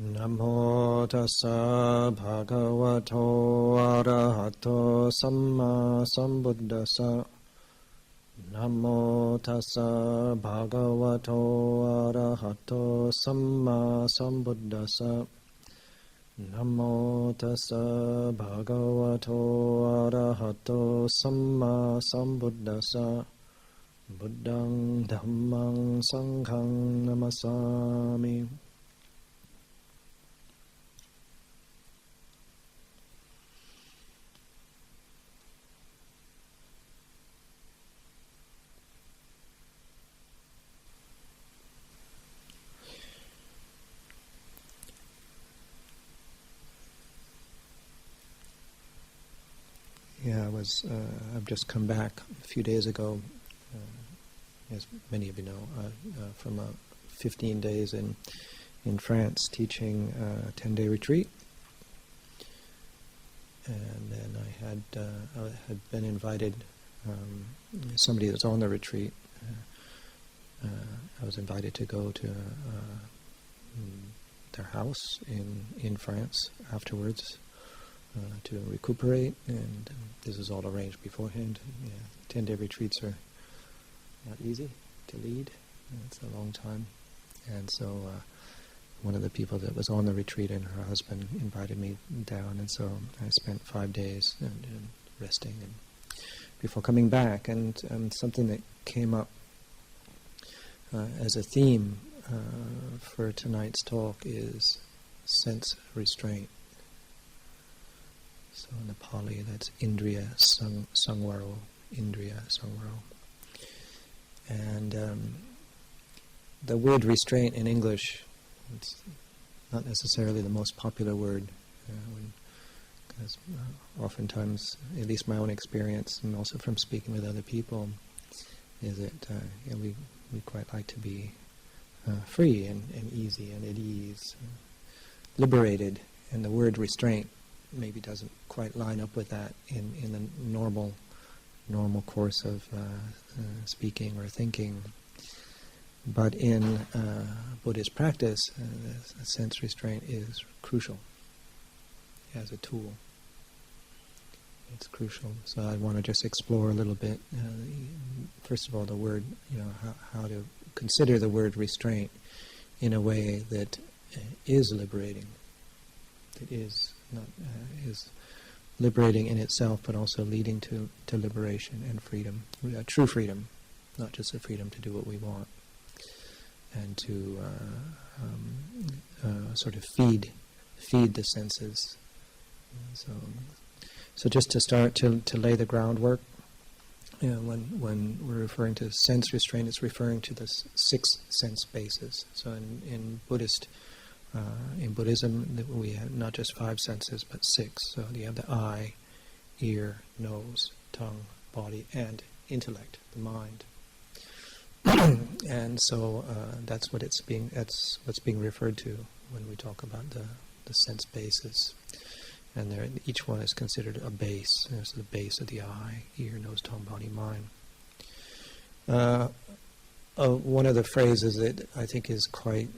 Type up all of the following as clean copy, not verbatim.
Namo tassa bhagavato arahato samma sambuddhassa. Namo tassa bhagavato arahato samma sambuddhassa. Namo tassa bhagavato arahato samma sambuddhassa. Buddhang dhammang sanghang namasami. Yeah, I've just come back a few days ago, as many of you know, from 15 days in France teaching a 10-day retreat. And then I had been invited, somebody that's on the retreat, I was invited to go to their house in France afterwards. To recuperate, and this is all arranged beforehand. 10-day retreats are not easy to lead. It's a long time. And so one of the people that was on the retreat and her husband invited me down, and so I spent 5 days and resting and before coming back. And something that came up as a theme for tonight's talk is sense restraint. So in the Pali, that's Indriya Sangwaro, Indriya Sangwaro. And the word restraint in English, it's not necessarily the most popular word, because oftentimes, at least my own experience, and also from speaking with other people, is that we quite like to be free and easy and at ease, liberated, and the word restraint maybe doesn't quite line up with that in the normal course of speaking or thinking. But in Buddhist practice, sense restraint is crucial as a tool. It's crucial. So I want to just explore a little bit. First of all, the word, how to consider the word restraint in a way that is liberating, that is liberating in itself, but also leading to liberation and freedom, true freedom, not just the freedom to do what we want, and to sort of feed the senses. So just to start to lay the groundwork, when we're referring to sense restraint, it's referring to the 6 sense bases. So in Buddhism, we have not just 5 senses, but 6. So you have the eye, ear, nose, tongue, body, and intellect, the mind. And so that's what's being referred to when we talk about the sense bases. And each one is considered a base. There's the base of the eye, ear, nose, tongue, body, mind. One of the phrases that I think is quite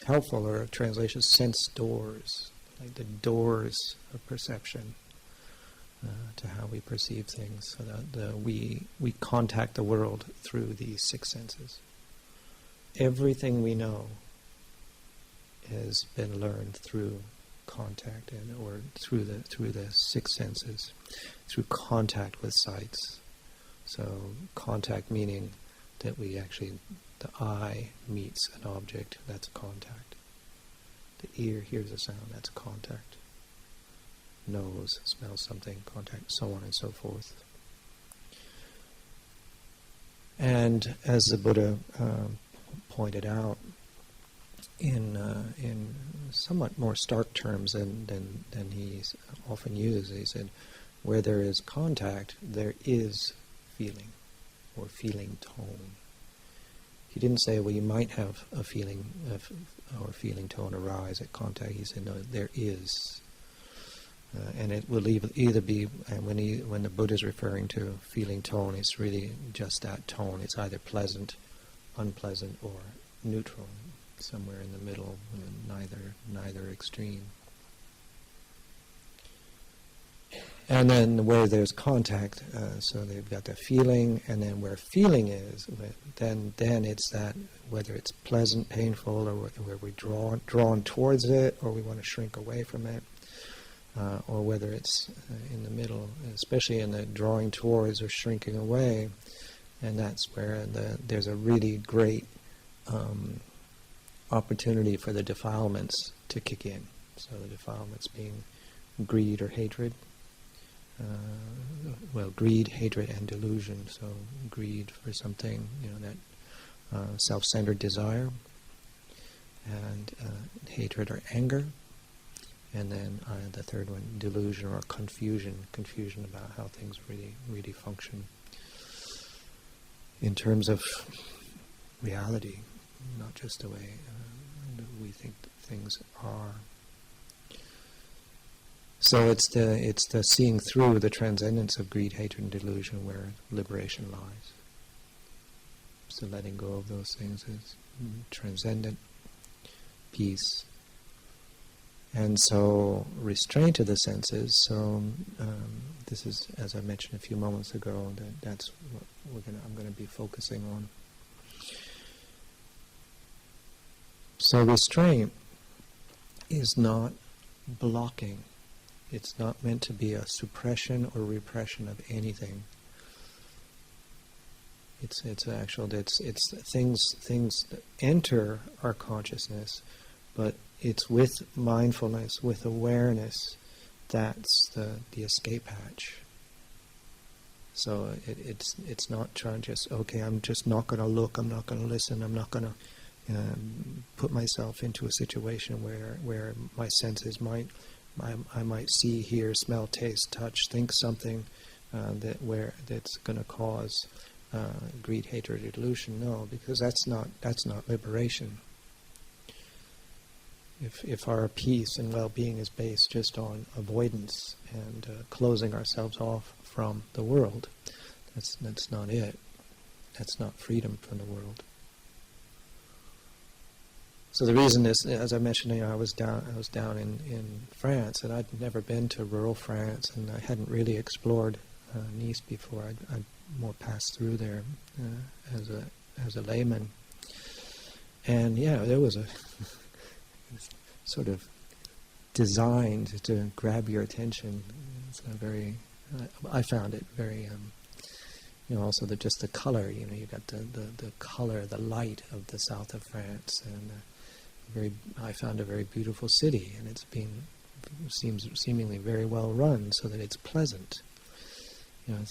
helpful, or translation, sense doors, like the doors of perception to how we perceive things, so that we contact the world through these 6 senses. Everything we know has been learned through contact, or through the 6 senses, through contact with sights. So contact meaning that we actually, the eye meets an object, that's contact. The ear hears a sound, that's contact. Nose smells something, contact, so on and so forth. And as the Buddha pointed out, in somewhat more stark terms than he's often used, he said, where there is contact, there is feeling, or feeling tone. He didn't say, well, you might have a feeling or feeling tone arise at contact. He said, no, there is. And it will either be, and when the Buddha is referring to feeling tone, it's really just that tone. It's either pleasant, unpleasant, or neutral. somewhere in the middle, neither extreme. And then where there's contact, so they've got the feeling, and then where feeling is, then it's that, whether it's pleasant, painful, or where we drawn towards it, or we want to shrink away from it, or whether it's in the middle, especially in the drawing towards or shrinking away, and that's where there's a really great opportunity for the defilements to kick in. So the defilements being greed or hatred. Greed, hatred, and delusion. So greed for something, that self-centered desire, and hatred or anger, and then the third one, delusion or confusion about how things really function in terms of reality, not just the way we think things are. So it's the seeing through the transcendence of greed, hatred, and delusion where liberation lies. So letting go of those things is transcendent peace. And so restraint of the senses. So this is, as I mentioned a few moments ago, that's what I'm going to be focusing on. So restraint is not blocking. It's not meant to be a suppression or repression of anything. It's things that enter our consciousness, but it's with mindfulness, with awareness, that's the escape hatch. So it's not trying just, okay, I'm just not going to look, I'm not going to listen, I'm not going to put myself into a situation where my senses I might see, hear, smell, taste, touch, think something that's going to cause greed, hatred, or delusion. No, because that's not liberation. If our peace and well-being is based just on avoidance and closing ourselves off from the world, that's not it. That's not freedom from the world. So the reason is, as I mentioned, I was down in France, and I'd never been to rural France, and I hadn't really explored Nice before. I'd more passed through there as a layman, and there was a sort of designed to grab your attention. It's a very, I found it very. Also just the color. You got the color, the light of the south of France, and. I found a very beautiful city, and seems seemingly very well run, so that it's pleasant.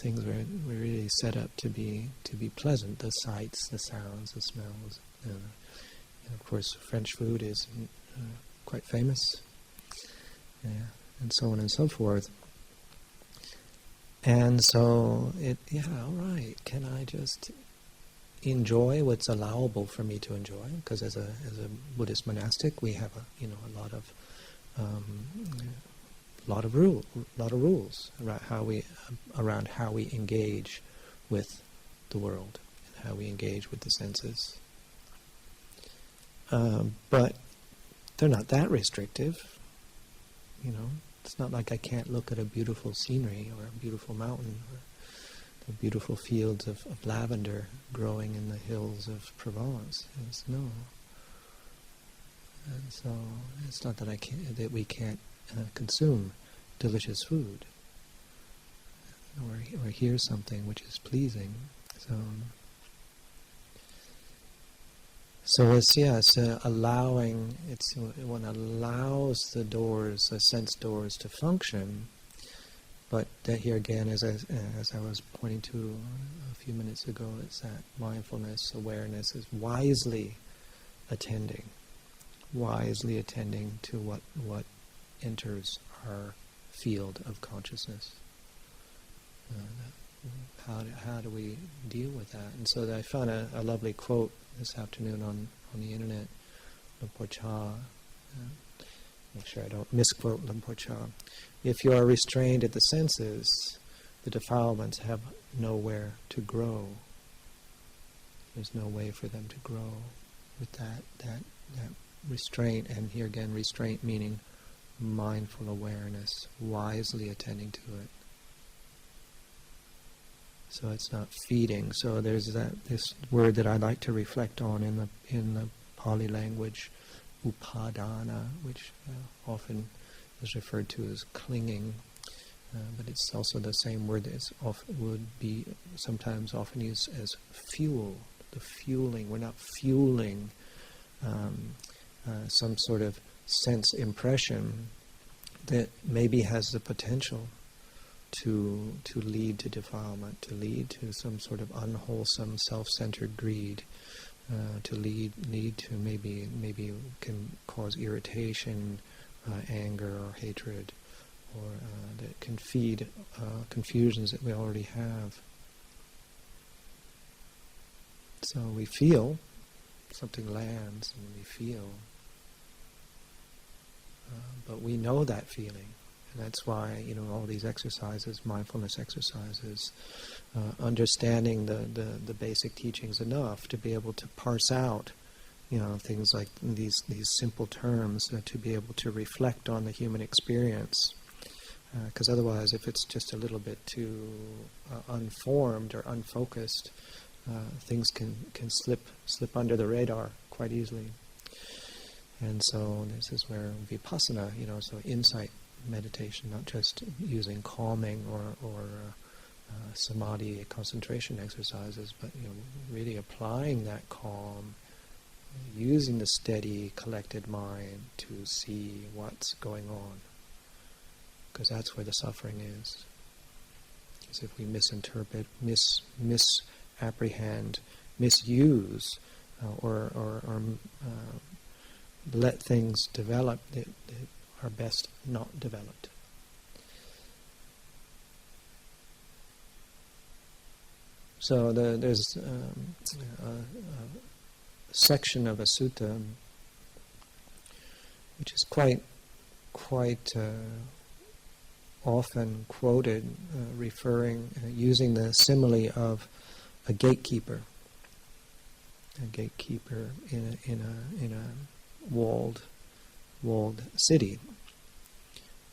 Things were really set up to be pleasant. The sights, the sounds, the smells, and of course French food is quite famous, and so on and so forth. And so all right. Can I just enjoy what's allowable for me to enjoy? Because as a Buddhist monastic, we have a lot of rules around how we engage with the world and how we engage with the senses. But they're not that restrictive. It's not like I can't look at a beautiful scenery or a beautiful mountain or the beautiful fields of lavender growing in the hills of Provence. No. And so it's not that we can't consume delicious food or hear something which is pleasing. So it's allowing. It's one allows the sense doors to function. But that here again, as I was pointing to a few minutes ago, it's that mindfulness, awareness is wisely attending to what enters our field of consciousness. How do we deal with that? And so I found a lovely quote this afternoon on the internet, Lumpur Cha. Make sure I don't misquote Lumpur Cha. If you are restrained at the senses, the defilements have nowhere to grow. There's no way for them to grow. with that restraint. And here again, restraint meaning mindful awareness, wisely attending to it. So it's not feeding. So there's this word that I like to reflect on in the Pali language, upadana, which often is referred to as clinging, but it's also the same word that would be sometimes often used as fuel. The fueling. We're not fueling some sort of sense impression that maybe has the potential to lead to defilement, to lead to some sort of unwholesome, self-centered greed, to lead to maybe can cause irritation, anger or hatred, or that can feed confusions that we already have. So we feel, something lands and we feel, but we know that feeling. And that's why, all these exercises, mindfulness exercises, understanding the basic teachings enough to be able to parse out, things like these simple terms, to be able to reflect on the human experience. Because otherwise, if it's just a little bit too unformed or unfocused, things can slip under the radar quite easily. And so this is where vipassana, so insight meditation, not just using calming or samadhi concentration exercises, but really applying that calm, using the steady, collected mind to see what's going on, because that's where the suffering is. Because if we misinterpret, misapprehend, misuse, or let things develop that are best not developed. So there's a section of a sutta which is quite often quoted, using the simile of a gatekeeper in a walled city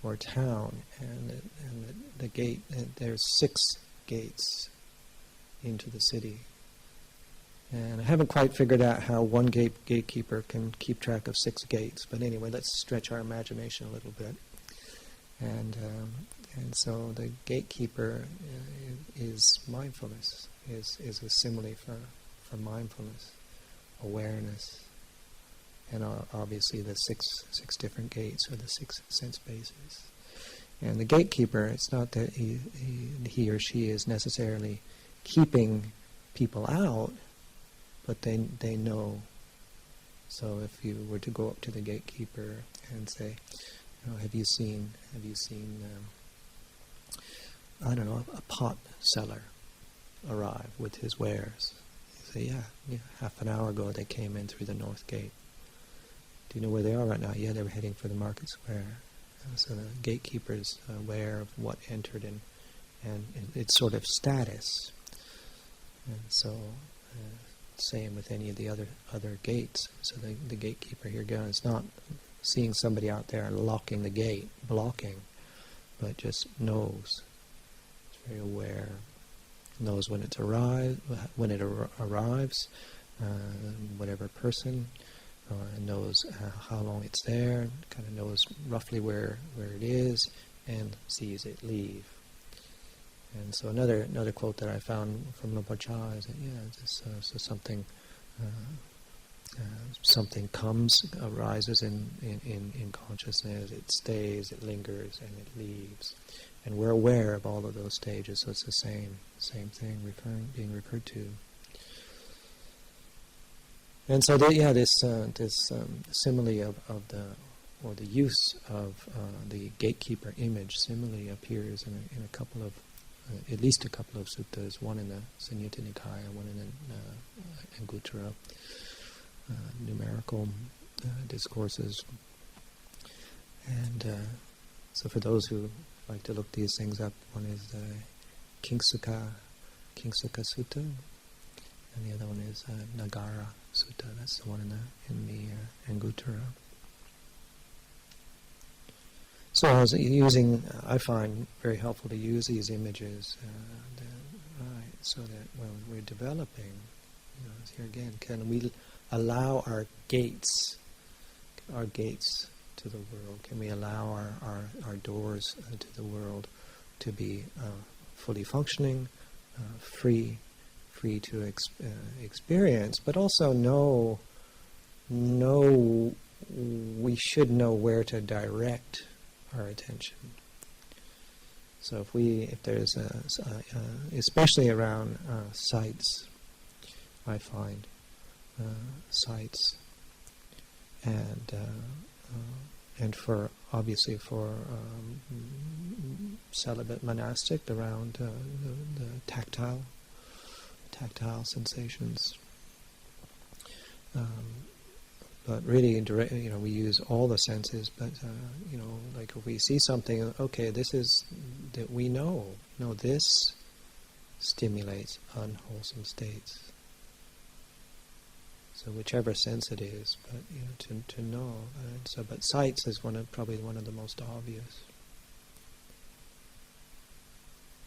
or town, and the gate, there's 6 gates into the city. And I haven't quite figured out how one gatekeeper can keep track of 6 gates, but anyway, let's stretch our imagination a little bit. And so the gatekeeper is mindfulness, is a simile for mindfulness, awareness. And obviously the six different gates, or the 6 sense bases. And the gatekeeper, it's not that he or she is necessarily keeping people out, but they know. So if you were to go up to the gatekeeper and say, have you seen I don't know, a pot seller arrive with his wares? You say, yeah, half an hour ago they came in through the north gate. Do you know where they are right now? Yeah, they were heading for the market square. So the gatekeeper's aware of what entered and its sort of status. And so, same with any of the other gates. So the gatekeeper here again is not seeing somebody out there and locking the gate, blocking, but just knows. It's very aware. Knows when it arrives, whatever person. Knows how long it's there, kind of knows roughly where it is, and sees it leave. And so another quote that I found from Rinpoche is that so something arises in consciousness, it stays, it lingers, and it leaves, and we're aware of all of those stages. So it's the same thing being referred to. And so this simile of the use of the gatekeeper image simile appears in a couple of at least a couple of suttas, one in the Samyutta Nikaya, one in the Anguttara numerical discourses. And so for those who like to look these things up, one is the Kingsukha Sutta, and the other one is Nagara Sutta. That's the one in the Anguttara. So I find very helpful to use these images, so that when we're developing, here again, can we allow our gates to the world? Can we allow our doors to the world to be fully functioning, free to experience, but also know we should know where to direct our attention. So if there's especially around sights, I find sights, and for obviously for celibate monastic around the tactile sensations. But really, we use all the senses. But like if we see something, okay, this is that we know. No, this stimulates unwholesome states. So whichever sense it is, but to know. But sights is probably one of the most obvious.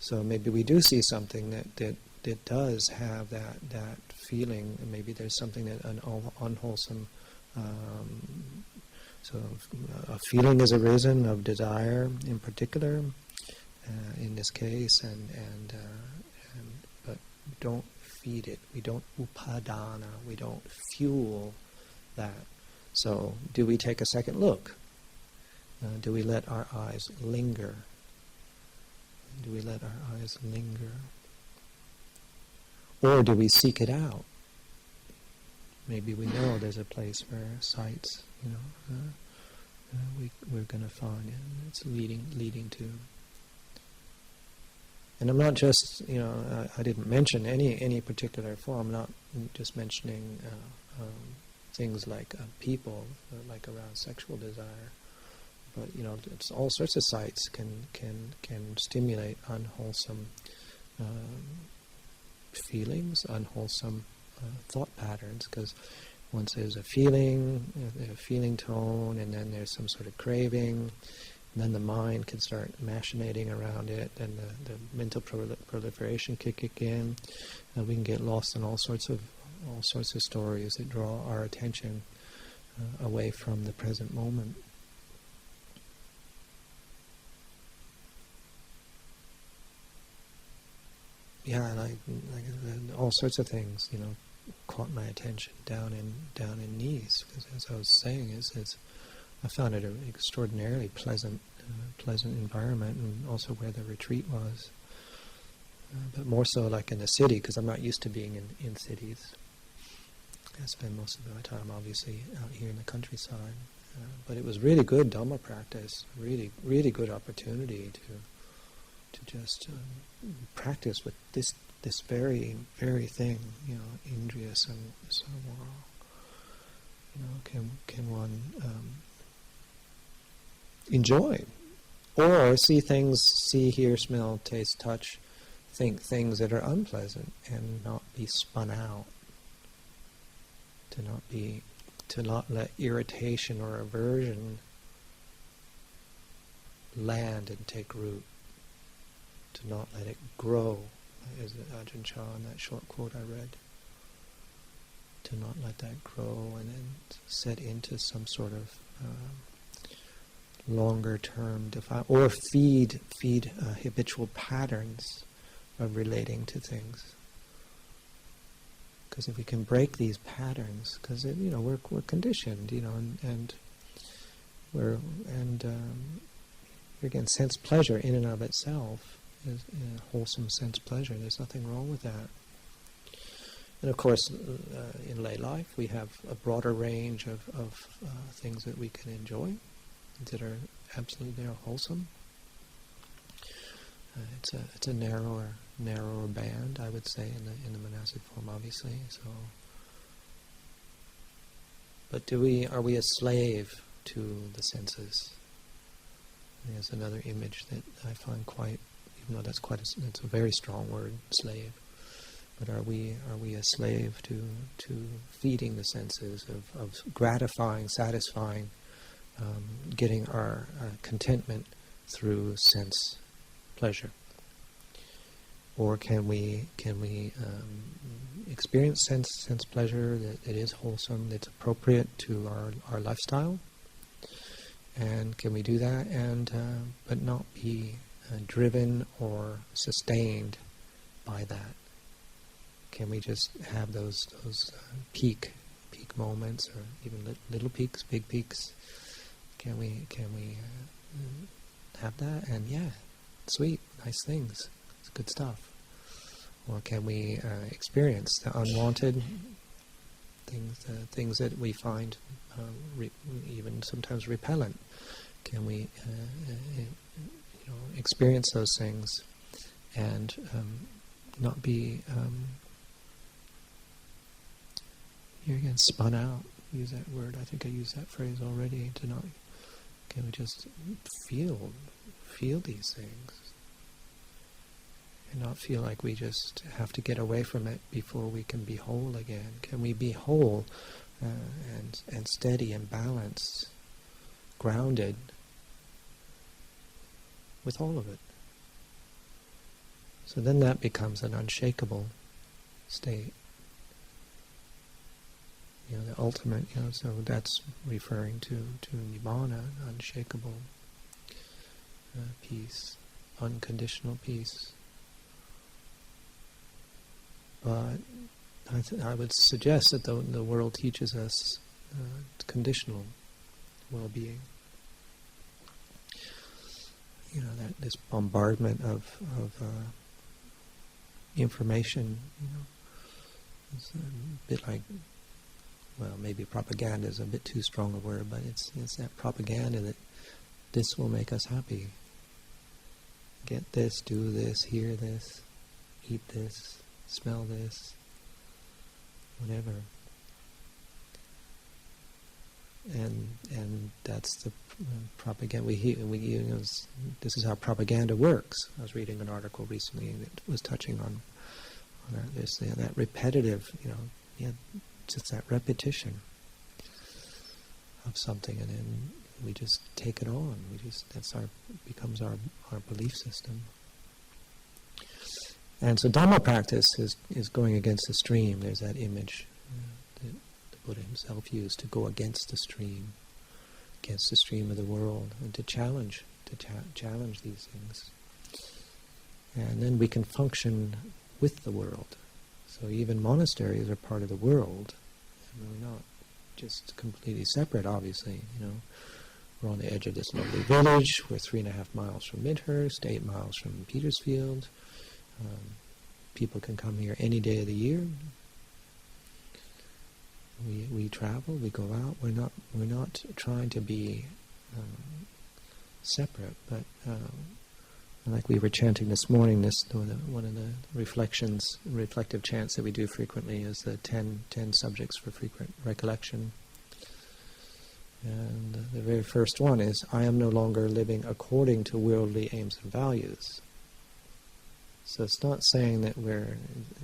So maybe we do see something that does have that feeling, and maybe there's something that unwholesome. So a feeling has arisen of desire in particular, in this case, but don't feed it. We don't upadana. We don't fuel that. So do we take a second look? Do we let our eyes linger? Do we let our eyes linger? Or do we seek it out? Maybe we know there's a place where sights, we're going to find it. It's leading to. And I'm not just, I didn't mention any particular form. I'm not just mentioning things like people, like around sexual desire. But it's all sorts of sights can stimulate unwholesome feelings, unwholesome thought patterns, because once there's a feeling tone, and then there's some sort of craving, and then the mind can start machinating around it, and the mental proliferation kick in, and we can get lost in all sorts of stories that draw our attention away from the present moment. Yeah, and all sorts of things, caught my attention down in Nice, because as I was saying, I found it an extraordinarily pleasant environment, and also where the retreat was. But more so like in the city, because I'm not used to being in cities. I spend most of my time, obviously, out here in the countryside. But it was really good Dhamma practice, really, really good opportunity to just practice with this very, very thing, Indriya Samvara. Can one enjoy, or see things, see, hear, smell, taste, touch, think things that are unpleasant, and not be spun out. To not let irritation or aversion land and take root. To not let it grow, as Ajahn Chah in that short quote I read. To not let that grow and then set into some sort of longer term or feed habitual patterns of relating to things. Because if we can break these patterns, because we're conditioned, and again, sense pleasure in and of itself is wholesome sense pleasure. There's nothing wrong with that. And of course, in lay life, we have a broader range of things that we can enjoy that are absolutely wholesome. It's a narrower band, I would say, in the monastic form, obviously. So, but are we a slave to the senses? There's another image that I find quite, even though that's a very strong word, slave. But are we a slave to feeding the senses, of gratifying, satisfying, getting our contentment through sense pleasure? Or can we experience sense pleasure that is wholesome, that's appropriate to our lifestyle? And can we do that but not be driven or sustained by that? Can we just have those peak moments, or even little peaks, big peaks? Can we have that? And yeah, sweet, nice things, it's good stuff. Or can we experience the unwanted things that we find even sometimes repellent? Can we experience those things and not be here again, spun out? Use that word. I think I used that phrase already. Can we just feel these things and not feel like we just have to get away from it before we can be whole again? Can we be whole and steady and balanced, grounded with all of it? So then that becomes an unshakable state. The ultimate, so that's referring to nibbana, unshakable peace, unconditional peace. But I would suggest that the world teaches us conditional well-being. That this bombardment of information, it's a bit like, well, maybe propaganda is a bit too strong a word, but it's that propaganda that this will make us happy. Get this, do this, hear this, eat this, smell this, whatever. And that's the propaganda we hear. This is how propaganda works. I was reading an article recently that was touching on that repetitive, just that repetition of something, and then we just take it on. Becomes our belief system. And so Dhamma practice is going against the stream. There's that image that the Buddha himself used, to go against the stream of the world, and to challenge these things. And then we can function with the world. So even monasteries are part of the world. And we're not just completely separate, obviously. We're on the edge of this lovely village. We're 3.5 miles from Midhurst, 8 miles from Petersfield. People can come here any day of the year. We travel, we go out. We're not trying to be separate, but like we were chanting this morning, one of the reflective chants that we do frequently is the 10 subjects for frequent recollection. And the very first one is, I am no longer living according to worldly aims and values. So it's not saying that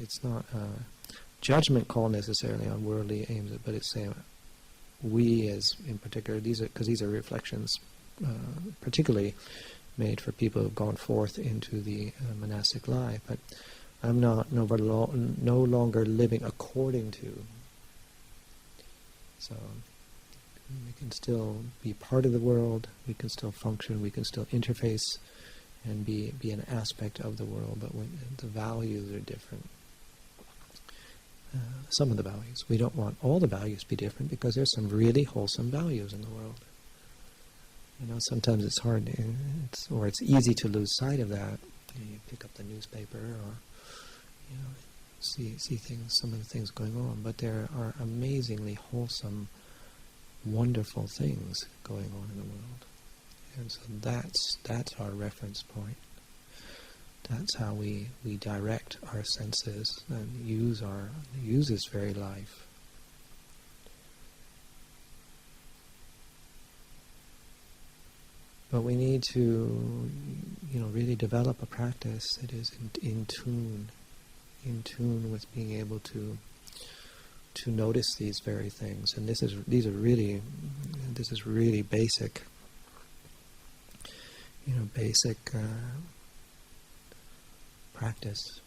it's not a judgment call necessarily on worldly aims, but it's saying we, as in particular, these are reflections particularly made for people who have gone forth into the monastic life. But I'm no longer living according to. So we can still be part of the world, we can still function, we can still interface and be an aspect of the world, but when the values are different. Some of the values. We don't want all the values to be different, because there's some really wholesome values in the world. Sometimes it's hard, it's easy to lose sight of that. You pick up the newspaper, or see things, some of the things going on, but there are amazingly wholesome, wonderful things going on in the world. And so that's our reference point. That's how we direct our senses and use this very life. But we need to, really develop a practice that is in tune in tune with being able to notice these very things. And this is really basic, basic practice,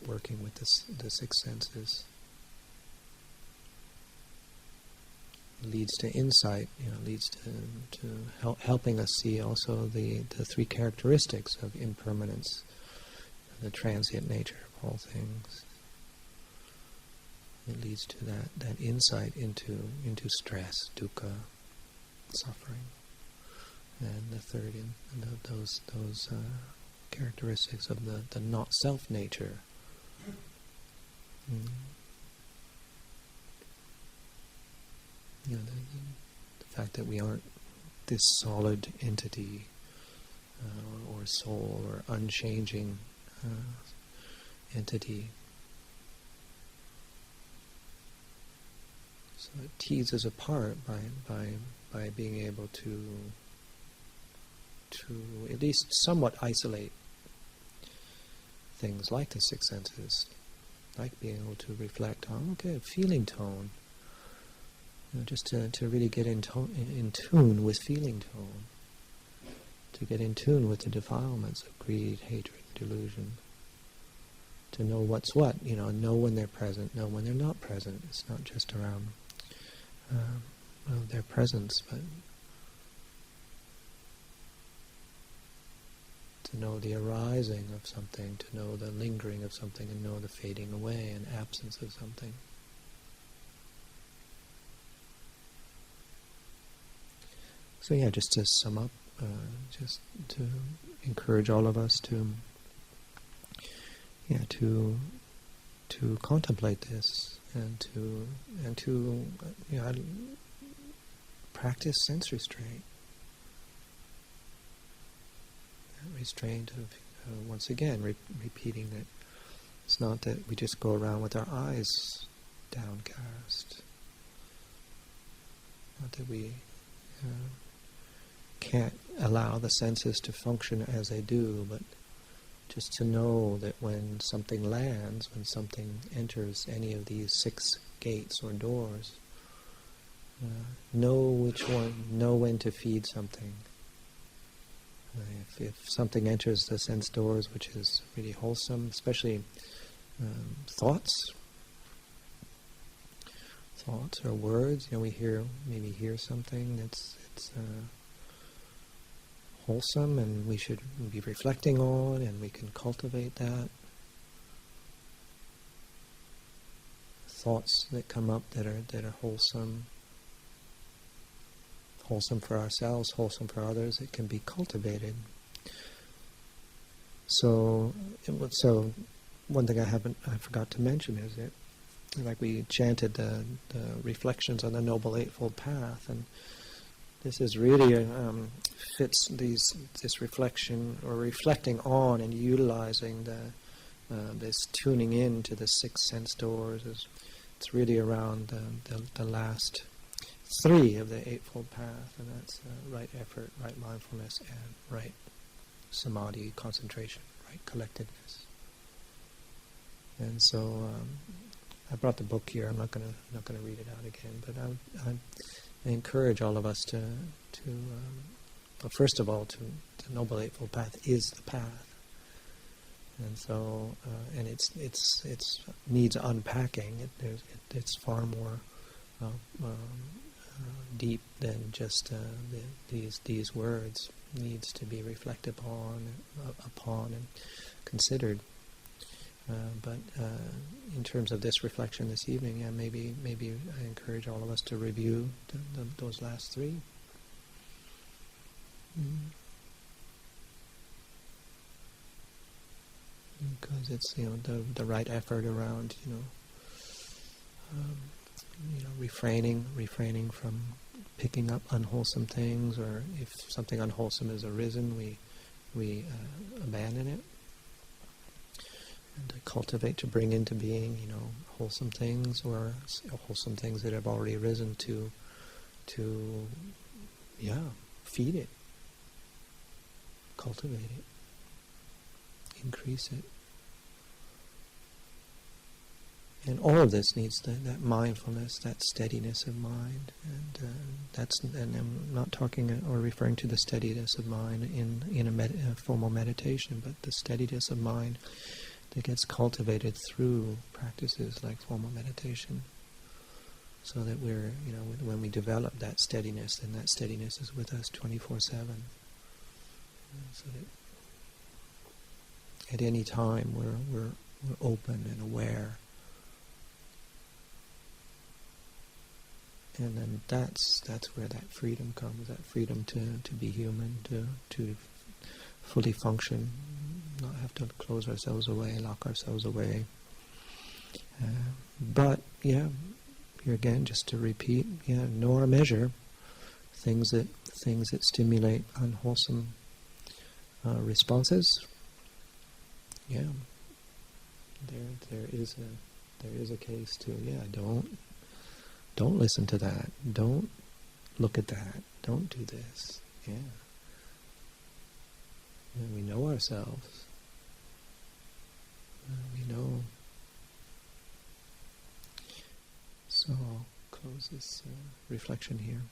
working with the six senses. Leads to insight, leads to helping us see also the three characteristics of impermanence, the transient nature of all things. It leads to that insight into stress, dukkha, suffering, and the third, those characteristics of the not self nature. The fact that we aren't this solid entity or soul or unchanging entity. So it teases us apart by being able to at least somewhat isolate things like the six senses, like being able to reflect on, feeling tone. Just to really get in tune with feeling tone, to get in tune with the defilements of greed, hatred, delusion, to know what's what, know when they're present, know when they're not present. It's not just around their presence, but to know the arising of something, to know the lingering of something, and know the fading away and absence of something. So just to sum up, just to encourage all of us to contemplate this and to practice sense restraint. Restraint of once again repeating that it's not that we just go around with our eyes downcast, not that we can't allow the senses to function as they do, but just to know that when something lands, when something enters any of these six gates or doors, know which one, know when to feed something. If something enters the sense doors which is really wholesome, especially thoughts or words, we maybe hear something that's wholesome and we should be reflecting on, and we can cultivate that. Thoughts that come up that are wholesome for ourselves, wholesome for others, it can be cultivated. So one thing I forgot to mention is that, like we chanted the reflections on the Noble Eightfold Path, and this is really fits this reflection or reflecting on and utilizing this tuning in to the six sense doors. It's really around the last three of the Eightfold Path, and that's right effort, right mindfulness, and right samadhi, concentration, right collectedness. And so I brought the book here. I'm not going to read it out again, but I encourage all of us to well, first of all, the Noble Eightfold Path is the path, and so and it's needs unpacking. It's far more deep than just these words. Needs to be reflected upon and considered. But in terms of this reflection this evening, maybe I encourage all of us to review those last three. Because it's the right effort around refraining from picking up unwholesome things, or if something unwholesome has arisen, we abandon it. And to cultivate, to bring into being, wholesome things, or wholesome things that have already arisen, to feed it, cultivate it, increase it. And all of this needs that mindfulness, that steadiness of mind, and I'm not talking or referring to the steadiness of mind in a formal meditation, but the steadiness of mind that gets cultivated through practices like formal meditation, so that we're, when we develop that steadiness, then that steadiness is with us 24/7, so that at any time we're open and aware. And then that's where that freedom comes, that freedom to be human, to fully function, not have to close ourselves away, lock ourselves away. But, here again, just to repeat, know or measure things that stimulate unwholesome responses. There is a case to, don't listen to that. Don't look at that. Don't do this. And we know ourselves. We know. So I'll close this reflection here.